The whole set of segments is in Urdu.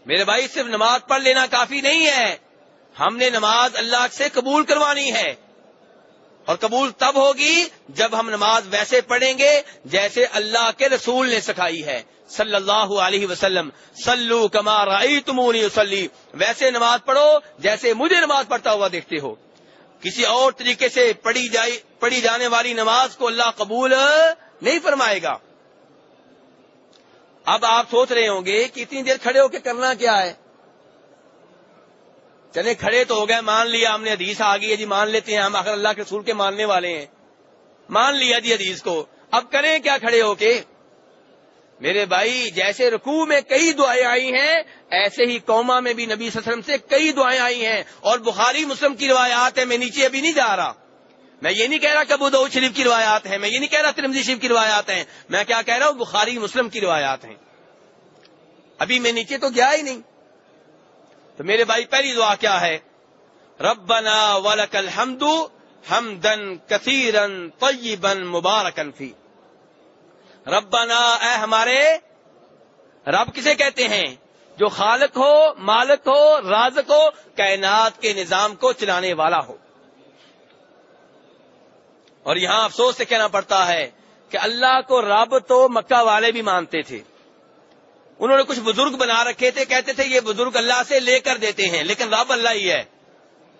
میرے بھائی صرف نماز پڑھ لینا کافی نہیں ہے، ہم نے نماز اللہ سے قبول کروانی ہے، اور قبول تب ہوگی جب ہم نماز ویسے پڑھیں گے جیسے اللہ کے رسول نے سکھائی ہے صلی اللہ علیہ وسلم۔ صلو کما رأیتمونی اصلی، ویسے نماز پڑھو جیسے مجھے نماز پڑھتا ہوا دیکھتے ہو۔ کسی اور طریقے سے پڑھی جانے والی نماز کو اللہ قبول نہیں فرمائے گا۔ اب آپ سوچ رہے ہوں گے کہ اتنی دیر کھڑے ہو کے کرنا کیا ہے؟ چلے کھڑے تو ہو گئے، مان لیا ہم نے، حدیث آ گئی ہے جی، مان لیتے ہیں ہم، آخر اللہ کے رسول کے ماننے والے ہیں، مان لیا جی حدیث کو، اب کریں کیا کھڑے ہو کے؟ میرے بھائی جیسے رکوع میں کئی دعائیں آئی ہیں، ایسے ہی قوما میں بھی نبی صلی اللہ علیہ وسلم سے کئی دعائیں آئی ہیں، اور بخاری مسلم کی روایات ہیں۔ میں نیچے ابھی نہیں جا رہا، میں یہ نہیں کہہ رہا کہ ابو داؤد شریف کی روایات ہیں، میں یہ نہیں کہہ رہا ترمذی شریف کی روایات ہیں، میں کیا کہہ رہا ہوں؟ بخاری مسلم کی روایات ہیں۔ ابھی میں نیچے تو گیا ہی نہیں۔ تو میرے بھائی پہلی دعا کیا ہے؟ ربنا ولک الحمد حمدا کثیرا طیبا مبارکا فی۔ ربنا، اے ہمارے رب کسے کہتے ہیں؟ جو خالق ہو، مالک ہو، رازق ہو، کائنات کے نظام کو چلانے والا ہو۔ اور یہاں افسوس سے کہنا پڑتا ہے کہ اللہ کو رب تو مکہ والے بھی مانتے تھے، انہوں نے کچھ بزرگ بنا رکھے تھے، کہتے تھے یہ بزرگ اللہ سے لے کر دیتے ہیں، لیکن رب اللہ ہی ہے۔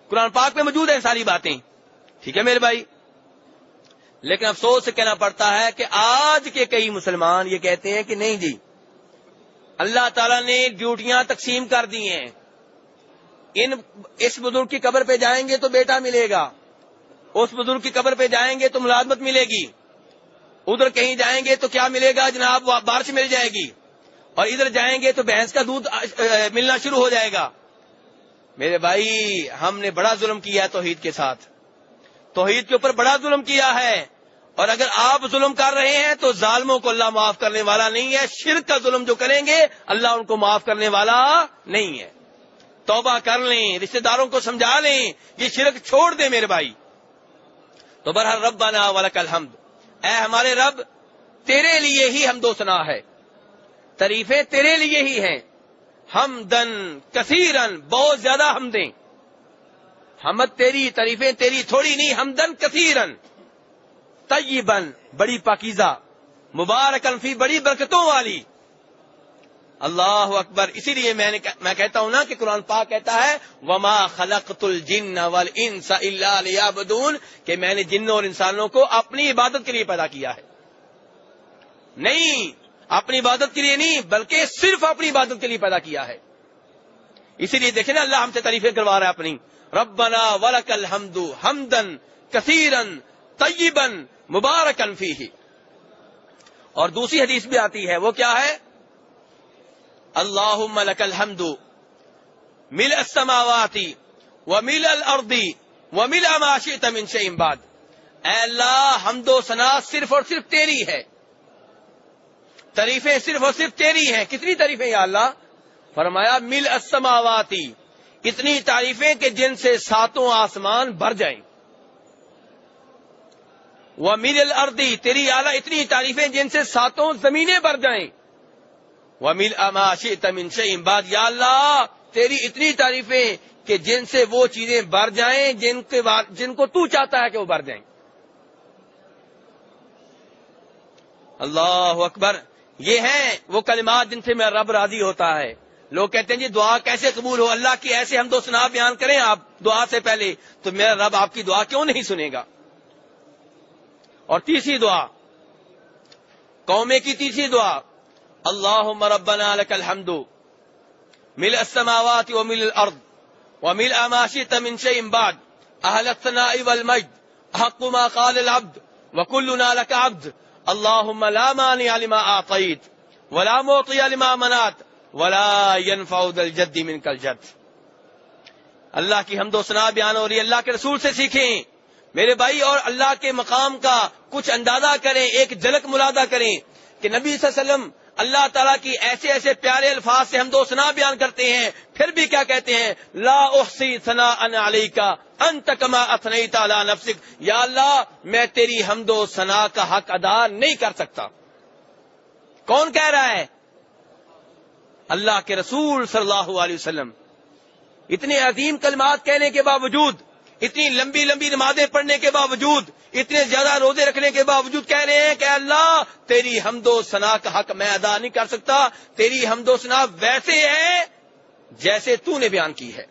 قرآن پاک میں موجود ہیں ساری باتیں، ٹھیک ہے میرے بھائی؟ لیکن افسوس سے کہنا پڑتا ہے کہ آج کے کئی مسلمان یہ کہتے ہیں کہ نہیں جی، اللہ تعالیٰ نے ڈیوٹیاں تقسیم کر دی ہیں، اس بزرگ کی قبر پہ جائیں گے تو بیٹا ملے گا، اس بزرگ کی قبر پہ جائیں گے تو ملازمت ملے گی، ادھر کہیں جائیں گے تو کیا ملے گا جناب؟ بارش مل جائے گی، اور ادھر جائیں گے تو بھینس کا دودھ ملنا شروع ہو جائے گا۔ میرے بھائی ہم نے بڑا ظلم کیا ہے توحید کے ساتھ، توحید کے اوپر بڑا ظلم کیا ہے، اور اگر آپ ظلم کر رہے ہیں تو ظالموں کو اللہ معاف کرنے والا نہیں ہے، شرک کا ظلم جو کریں گے اللہ ان کو معاف کرنے والا نہیں ہے۔ توبہ کر لیں، رشتہ داروں کو سمجھا لیں، یہ شرک چھوڑ دیں میرے بھائی۔ تو بہرحال ربنا ولک الحمد، اے ہمارے رب تیرے لیے ہی حمد و ثنا ہے، تعریفیں تیرے لیے ہی ہیں، حمدن کثیرن، بہت زیادہ حمدیں، حمد تیری، تعریفیں تیری، تھوڑی نہیں، حمدن کثیرن، طیبن، بڑی پاکیزہ، مبارکن فی، بڑی برکتوں والی۔ اللہ اکبر۔ اسی لیے میں کہتا ہوں نا کہ قرآن پاک کہتا ہے وما خلقت الجن والانس الا لیعبدون، کہ میں نے جنوں اور انسانوں کو اپنی عبادت کے لیے پیدا کیا ہے، نہیں اپنی عبادت کے لیے نہیں بلکہ صرف اپنی عبادت کے لیے پیدا کیا ہے۔ اسی لیے دیکھیں نا اللہ ہم سے تعریفیں کروا رہا ہے اپنی، ربنا ولک الحمد حمدن کثیرا طیبا مبارکا فیہ۔ اور دوسری حدیث بھی آتی ہے، وہ کیا ہے؟ اللہم لک الحمد ملء السماوات وملء الارض وملء ما شئت من شیء بعد۔ اے اللہ حمد و ثنا صرف اور صرف تیری ہے، تعریفیں صرف اور صرف تیری ہیں۔ کتنی تعریفیں یا اللہ؟ فرمایا ملء السماوات، اتنی تعریفیں کہ جن سے ساتوں آسمان بھر جائیں، وملء الارض، تیری اعلیٰ اتنی تعریفیں جن سے ساتوں زمینیں بھر جائیں، وملء ما شئت من شیء بعد، یا اللہ تیری اتنی تعریفیں کہ جن سے وہ چیزیں بھر جائیں جن کو تو چاہتا ہے کہ وہ بھر جائیں۔ اللہ اکبر۔ یہ ہیں وہ کلمات جن سے میرا رب راضی ہوتا ہے۔ لوگ کہتے ہیں جی دعا کیسے قبول ہو؟ اللہ کی ایسے حمد و ثنا بیان کریں آپ دعا سے پہلے تو میرا رب آپ کی دعا کیوں نہیں سنے گا؟ اور تیسری دعا، قومے کی تیسری دعا، اللہم ربنا لک الحمد ملء السماوات وملء الارض وملء ما شئت من شیء بعد، اہل الثناء والمجد، حق ما قال العبد وکلنا لک عبد، اللہم لا مانع لما اعطیت ولا معطی لما منعت ولا ينفع ذا الجد منک الجد۔ اللہ کی حمد و ثنا بیان ہو رہی ہے، اللہ کے رسول سے سیکھیں میرے بھائی، اور اللہ کے مقام کا کچھ اندازہ کریں، ایک جھلک ملاحظہ کریں کہ نبی صلی اللہ علیہ وسلم اللہ تعالیٰ کی ایسے ایسے پیارے الفاظ سے حمد و ثنا بیان کرتے ہیں، پھر بھی کیا کہتے ہیں؟ لا احصی ثناء علیک انت کما اثنیت علی نفسک، یا اللہ میں تیری حمد و ثنا کا حق ادا نہیں کر سکتا۔ کون کہہ رہا ہے؟ اللہ کے رسول صلی اللہ علیہ وسلم اتنے عظیم کلمات کہنے کے باوجود، اتنی لمبی لمبی نمازیں پڑھنے کے باوجود، اتنے زیادہ روزے رکھنے کے باوجود کہہ رہے ہیں کہ اللہ تیری حمد و ثنا کا حق میں ادا نہیں کر سکتا، تیری حمد و ثنا ویسے ہے جیسے تو نے بیان کی ہے۔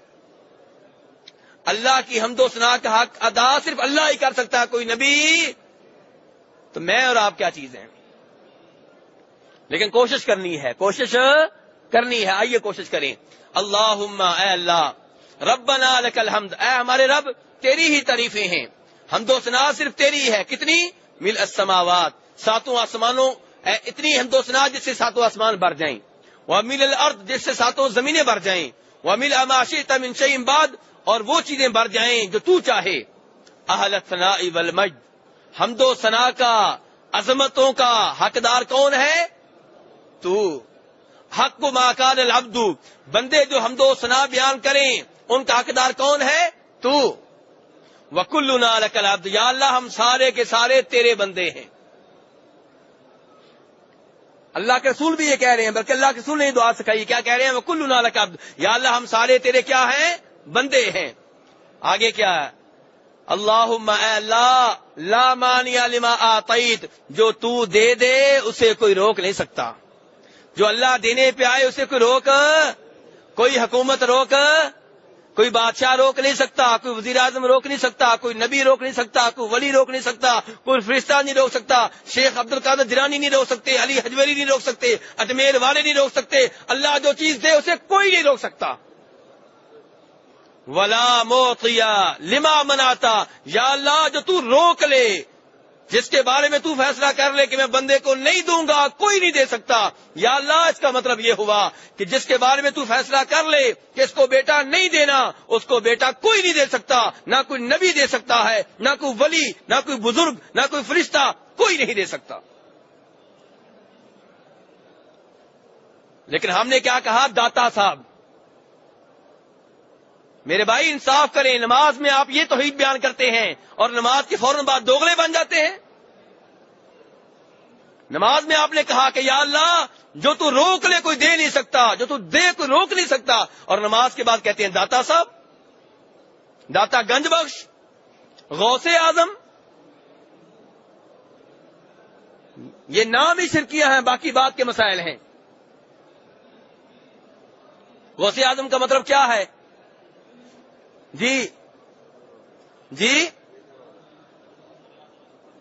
اللہ کی حمد و ثنا کا حق ادا صرف اللہ ہی کر سکتا ہے، کوئی نبی، تو میں اور آپ کیا چیز ہیں؟ لیکن کوشش کرنی ہے، کوشش کرنی ہے۔ آئیے کوشش کریں۔ اللہم، اے اللہ، ربنا لک الحمد، اے ہمارے رب تیری ہی تعریفیں ہیں، حمد و ثنا صرف تیری ہے۔ کتنی؟ ملء السماوات، ساتوں آسمانوں، اے اتنی حمد و ثنا جس سے ساتوں آسمان بھر جائیں، وملء الارض، جس سے ساتوں زمینیں بھر جائیں، وملء ما شئت من شیء بعد، اور وہ چیزیں بھر جائیں جو تو چاہے۔ اہل الثناء والمجد، حمد و ثنا کا، عظمتوں کا حقدار کون ہے؟ تو۔ حق ما کان العبد، بندے جو حمد و ثنا بیان کریں ان کا حقدار کون ہے؟ تو۔ وکلنا لک العبد، یا اللہ ہم سارے کے سارے تیرے بندے ہیں۔ اللہ کے رسول بھی یہ کہہ رہے ہیں، بلکہ اللہ کے رسول نے دعا سکھائی، کیا کہہ رہے ہیں؟ وکلنا لک عبد، یا اللہ ہم سارے تیرے کیا ہیں؟ بندے ہیں۔ آگے کیا ہے؟ اللہم، اے اللہ، لا مانع لما آتیت، جو تو دے دے اسے کوئی روک نہیں سکتا۔ جو اللہ دینے پہ آئے اسے کوئی روک، کوئی حکومت روک، کوئی بادشاہ روک نہیں سکتا، کوئی وزیر اعظم روک نہیں سکتا، کوئی نبی روک نہیں سکتا، کوئی ولی روک نہیں سکتا، کوئی فرشتہ نہیں روک سکتا، شیخ عبد القادر جیلانی نہیں روک سکتے، علی حجویری نہیں روک سکتے، اجمیر والے نہیں روک سکتے۔ اللہ جو چیز دے اسے کوئی نہیں روک سکتا۔ ولا معطی لما منعتا، یا اللہ جو تو روک لے، جس کے بارے میں تو فیصلہ کر لے کہ میں بندے کو نہیں دوں گا، کوئی نہیں دے سکتا۔ یا اللہ اس کا مطلب یہ ہوا کہ جس کے بارے میں تو فیصلہ کر لے کہ اس کو بیٹا نہیں دینا، اس کو بیٹا کوئی نہیں دے سکتا، نہ کوئی نبی دے سکتا ہے، نہ کوئی ولی، نہ کوئی بزرگ، نہ کوئی فرشتہ، کوئی نہیں دے سکتا۔ لیکن ہم نے کیا کہا؟ داتا صاحب۔ میرے بھائی انصاف کریں، نماز میں آپ یہ توحید بیان کرتے ہیں اور نماز کے فوراً بعد دوغلے بن جاتے ہیں۔ نماز میں آپ نے کہا کہ یا اللہ جو تو روک لے کوئی دے نہیں سکتا، جو تو دے کوئی روک نہیں سکتا، اور نماز کے بعد کہتے ہیں داتا صاحب، داتا گنج بخش، غوث اعظم۔ یہ نام ہی شرکیہ ہیں، باقی بات کے مسائل ہیں۔ غوث اعظم کا مطلب کیا ہے؟ جی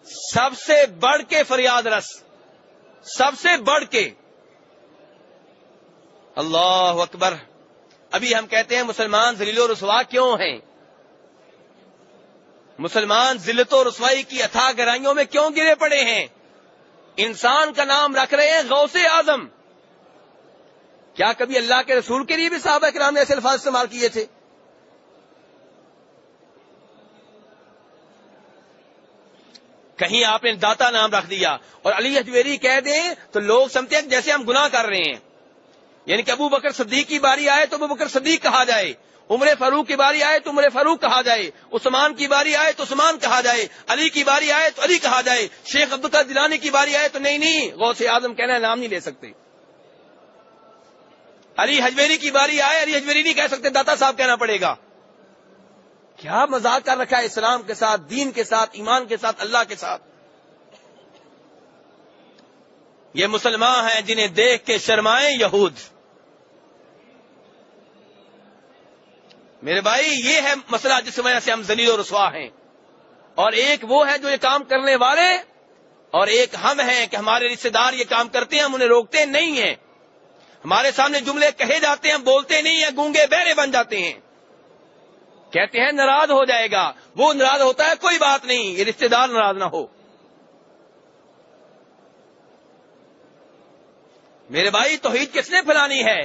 سب سے بڑھ کے فریاد رس، سب سے بڑھ کے۔ اللہ اکبر۔ ابھی ہم کہتے ہیں مسلمان ذلیل و رسوا کیوں ہیں؟ مسلمان ذلت و رسوائی کی اتھاہ گہرائیوں میں کیوں گرے پڑے ہیں؟ انسان کا نام رکھ رہے ہیں غوث اعظم۔ کیا کبھی اللہ کے رسول کے لیے بھی صحابہ کرام نے ایسے الفاظ استعمال کیے تھے؟ کہیں آپ نے داتا نام رکھ دیا اور علی حجویری کہہ دیں تو لوگ سمجھتے ہیں جیسے ہم گناہ کر رہے ہیں۔ یعنی کہ ابو بکر صدیق کی باری آئے تو ابو بکر صدیق کہا جائے، عمر فاروق کی باری آئے تو عمر فاروق کہا جائے، عثمان کی باری آئے تو عثمان کہا جائے، علی کی باری آئے تو علی کہا جائے، شیخ عبد القادر جیلانی کی باری آئے تو نہیں غوث اعظم کہنا ہے، نام نہیں لے سکتے۔ علی حجویری کی باری آئے، علی حجویری نہیں کہہ سکتے، داتا صاحب کہنا پڑے گا۔ کیا مذاق کر رکھا ہے اسلام کے ساتھ، دین کے ساتھ، ایمان کے ساتھ، اللہ کے ساتھ۔ یہ مسلمان ہیں جنہیں دیکھ کے شرمائیں یہود۔ میرے بھائی یہ ہے مسئلہ جس وجہ سے ہم ذلیل و رسوا ہیں، اور ایک وہ ہے جو یہ کام کرنے والے، اور ایک ہم ہیں کہ ہمارے رشتے دار یہ کام کرتے ہیں، ہم انہیں روکتے نہیں ہیں۔ ہمارے سامنے جملے کہے جاتے ہیں، بولتے نہیں ہیں، گونگے بہرے بن جاتے ہیں، کہتے ہیں ناراض ہو جائے گا، وہ ناراض ہوتا ہے، کوئی بات نہیں، یہ رشتے دار ناراض نہ ہو۔ میرے بھائی توحید کس نے پھیلانی ہے؟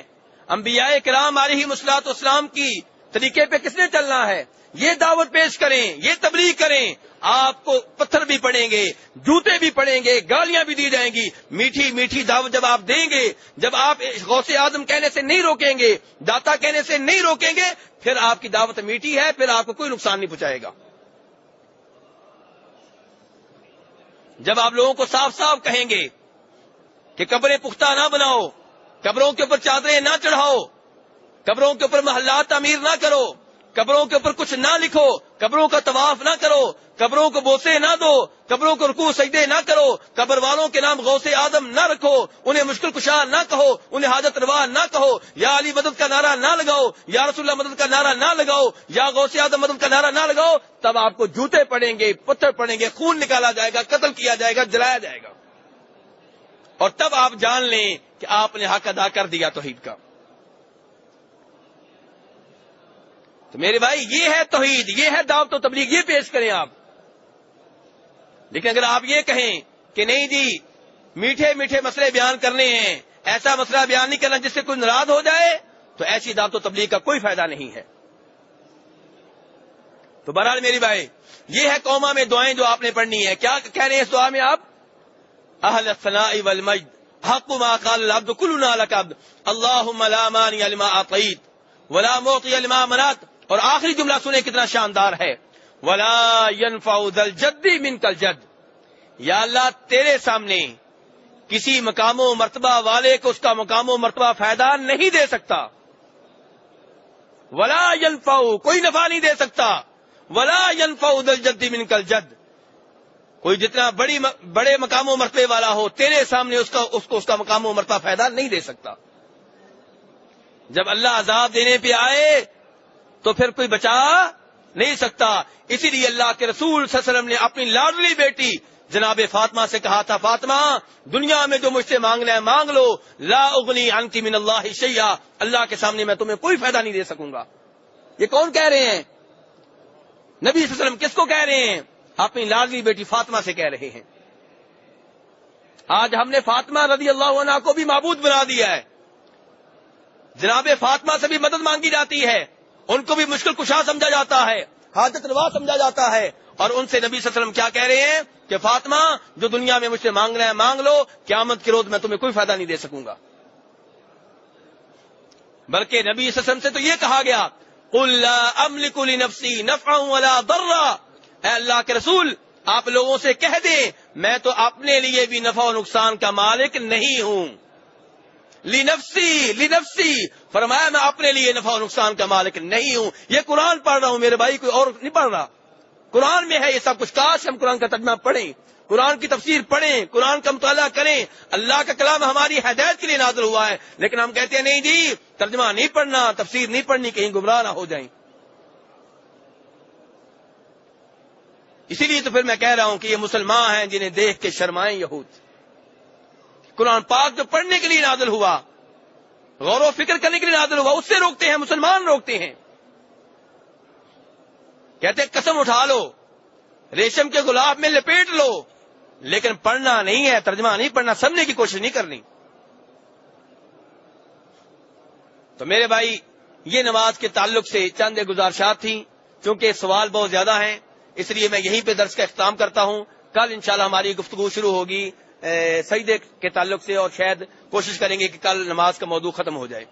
انبیاء کرام علیہم الصلوۃ والسلام کی طریقے پہ کس نے چلنا ہے؟ یہ دعوت پیش کریں، یہ تبلیغ کریں، آپ کو پتھر بھی پڑیں گے، جوتے بھی پڑیں گے، گالیاں بھی دی جائیں گی، میٹھی میٹھی دعوت جب آپ دیں گے، جب آپ غوث اعظم کہنے سے نہیں روکیں گے، داتا کہنے سے نہیں روکیں گے، پھر آپ کی دعوت میٹھی ہے، پھر آپ کو کوئی نقصان نہیں پہنچائے گا۔ جب آپ لوگوں کو صاف صاف کہیں گے کہ قبریں پختہ نہ بناؤ، قبروں کے اوپر چادریں نہ چڑھاؤ، قبروں کے اوپر محلات تعمیر نہ کرو، قبروں کے اوپر کچھ نہ لکھو، قبروں کا طواف نہ کرو، قبروں کو بوسے نہ دو، قبروں کو رکوع سجدے نہ کرو، قبر والوں کے نام غوث آدم نہ رکھو، انہیں مشکل کشا نہ کہو، انہیں حاجت روا نہ کہو، یا علی مدد کا نعرہ نہ لگاؤ، یا رسول اللہ مدد کا نعرہ نہ لگاؤ، یا غوث آدم مدد کا نعرہ نہ لگاؤ، تب آپ کو جوتے پڑیں گے، پتھر پڑیں گے، خون نکالا جائے گا، قتل کیا جائے گا، جلایا جائے گا، اور تب آپ جان لیں کہ آپ نے حق ادا کر دیا توحید کا۔ تو میرے بھائی یہ ہے توحید، یہ ہے دعوت و تبلیغ، یہ پیش کریں آپ۔ لیکن اگر آپ یہ کہیں کہ نہیں جی میٹھے میٹھے مسئلے بیان کرنے ہیں، ایسا مسئلہ بیان نہیں کرنا جس سے کوئی ناراض ہو جائے، تو ایسی دعوت و تبلیغ کا کوئی فائدہ نہیں ہے۔ تو بہرحال میری بھائی یہ ہے قوما میں دعائیں جو آپ نے پڑھنی ہے۔ کیا کہہ رہے ہیں اس دعا میں آپ؟ اہل الثناء والمجد حق ما قال العبد كلنا لك عبد اللهم لا مانع لما اعطيت ولا معطي لما منعت، اور آخری جملہ سنیں کتنا شاندار ہے، ولا ينفع ذا الجد منك الجد، یا اللہ تیرے سامنے کسی مقام و مرتبہ والے کو اس کا مقام و مرتبہ فائدہ نہیں دے سکتا، ولا ينفع کوئی نفع نہیں دے سکتا، ولا ينفع ذا الجد منك الجد، کوئی جتنا بڑے مقام و مرتبے والا ہو تیرے سامنے اس کو اس کا مقام و مرتبہ فائدہ نہیں دے سکتا۔ جب اللہ عذاب دینے پہ آئے تو پھر کوئی بچا نہیں سکتا۔ اسی لیے اللہ کے رسول صلی اللہ علیہ وسلم نے اپنی لاڈلی بیٹی جناب فاطمہ سے کہا تھا، فاطمہ دنیا میں جو مجھ سے مانگنا ہے مانگ لو، لا اغنی عنک من اللہ شیئا، اللہ کے سامنے میں تمہیں کوئی فائدہ نہیں دے سکوں گا۔ یہ کون کہہ رہے ہیں؟ نبی صلی اللہ علیہ وسلم کس کو کہہ رہے ہیں؟ اپنی لاڈلی بیٹی فاطمہ سے کہہ رہے ہیں۔ آج ہم نے فاطمہ رضی اللہ عنہا کو بھی معبود بنا دیا ہے، جناب فاطمہ سے بھی مدد مانگی جاتی ہے، ان کو بھی مشکل کشا سمجھا جاتا ہے، حاجت روا سمجھا جاتا ہے، اور ان سے نبی صلی اللہ علیہ وسلم کیا کہہ رہے ہیں کہ فاطمہ جو دنیا میں مجھ سے مانگنا ہے مانگ لو، قیامت کے روز میں تمہیں کوئی فائدہ نہیں دے سکوں گا۔ بلکہ نبی صلی اللہ علیہ وسلم سے تو یہ کہا گیا، قل لا املک لنفسی نفعا ولا ضرا، اے اللہ کے رسول آپ لوگوں سے کہہ دیں میں تو اپنے لیے بھی نفع و نقصان کا مالک نہیں ہوں۔ لنفسی فرمایا میں اپنے لیے نفع و نقصان کا مالک نہیں ہوں۔ یہ قرآن پڑھ رہا ہوں میرے بھائی، کوئی اور نہیں پڑھ رہا، قرآن میں ہے یہ سب کچھ۔ کاش ہم قرآن کا ترجمہ پڑھیں، قرآن کی تفسیر پڑھیں، قرآن کا مطالعہ کریں۔ اللہ کا کلام ہماری ہدایت کے لیے نازل ہوا ہے، لیکن ہم کہتے ہیں نہیں جی ترجمہ نہیں پڑھنا، تفسیر نہیں پڑھنی، کہیں گمراہ نہ ہو جائیں۔ اسی لیے تو پھر میں کہہ رہا ہوں کہ یہ مسلمان ہیں جنہیں دیکھ کے شرمائیں یہود۔ قرآن پاک جو پڑھنے کے لیے نازل ہوا، غور و فکر کرنے کے لیے نازل ہوا، اس سے روکتے ہیں، مسلمان روکتے ہیں۔ کہتے ہیں قسم اٹھا لو، ریشم کے گلاب میں لپیٹ لو، لیکن پڑھنا نہیں ہے، ترجمہ نہیں پڑھنا، سمجھنے کی کوشش نہیں کرنی۔ تو میرے بھائی یہ نماز کے تعلق سے چند گزارشات تھیں، چونکہ سوال بہت زیادہ ہیں اس لیے میں یہیں پہ درس کا اختتام کرتا ہوں۔ کل انشاءاللہ ہماری گفتگو شروع ہوگی سجدے کے تعلق سے، اور شاید کوشش کریں گے کہ کل نماز کا موضوع ختم ہو جائے۔